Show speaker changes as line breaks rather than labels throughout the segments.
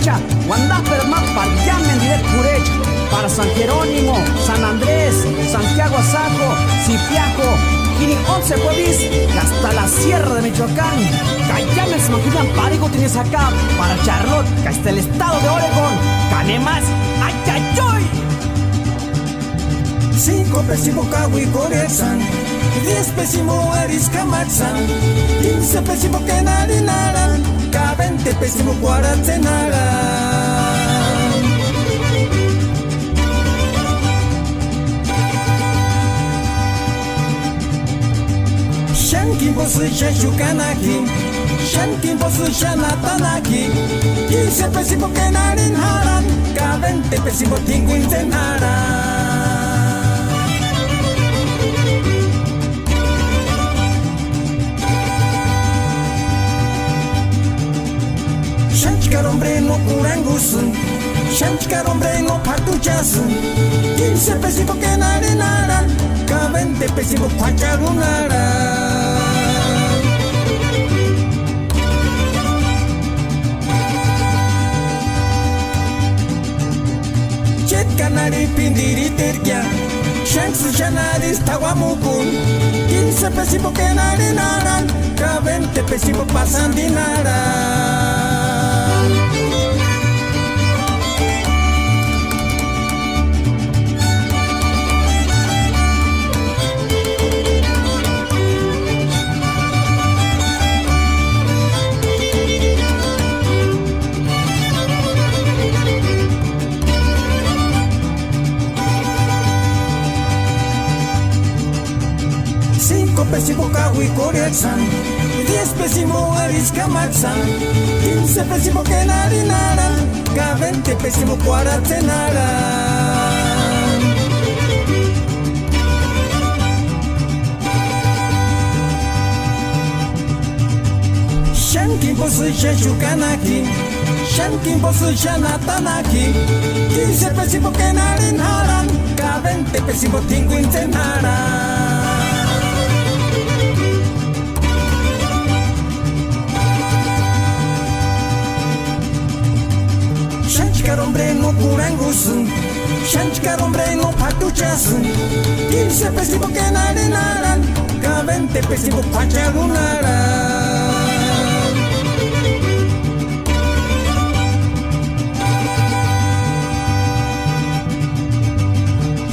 derecha, Wanda Perman Paryamen direct Curecha, para San Jerónimo, San Andrés, Santiago Azaco, Cipiaco, Kini 11 Pueblis, hasta la Sierra de Michoacán. Cayamen se imaginan Parigo tienes acá, para Charlotte, que hasta el estado de Oregón. Canemas, ay, ay, ay.
5 pésimo Kawi Coretzan, 10 pésimo Aris Kamachsan, 15 pésimo Kenari Naran, K20 pésimo Guaratzenaran. Shankin bosu Shashukanaki, Shankin bosu Shanatanaki, 15 pésimo Kenari Naran, K20 pésimo Tinguin Zenaran. Shanchikar hombre no kurangusun, Shanchikar hombre no patuchasun, 15 pésimo que narinaran, K20 pésimo pacharunaran. Chet canari pindiri terkia, Shanks shanaris tawamukun, 15 pésimo que narinaran, K20 pésimo pasandinaran. Pésimo Kawi Coretzan, 10 pésimo Aris Kamachsan, 15 pésimo Kenari Naran, K20 pésimo Guaratzenaran. Shankin bosu Shashukanaki, Shankin bosu Shanatanaki, 15 pésimo Kenari Naran, K20 pésimo Tinguin Zenaran. Shanchikar hombre no kurangusun, Shanchikar hombre no patuchasun, 15 pésimo que narinaran, K20 pésimo pacharunaran.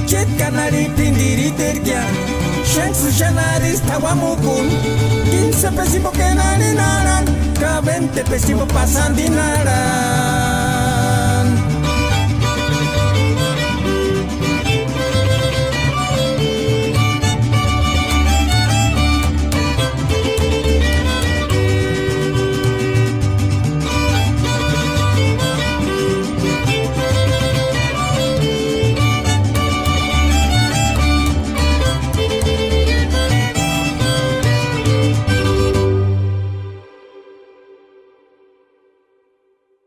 Chet canari pindiri terkia, Shanks shanaris tawamukun, 15 pésimo que narinaran, K20 pésimo pasandinaran.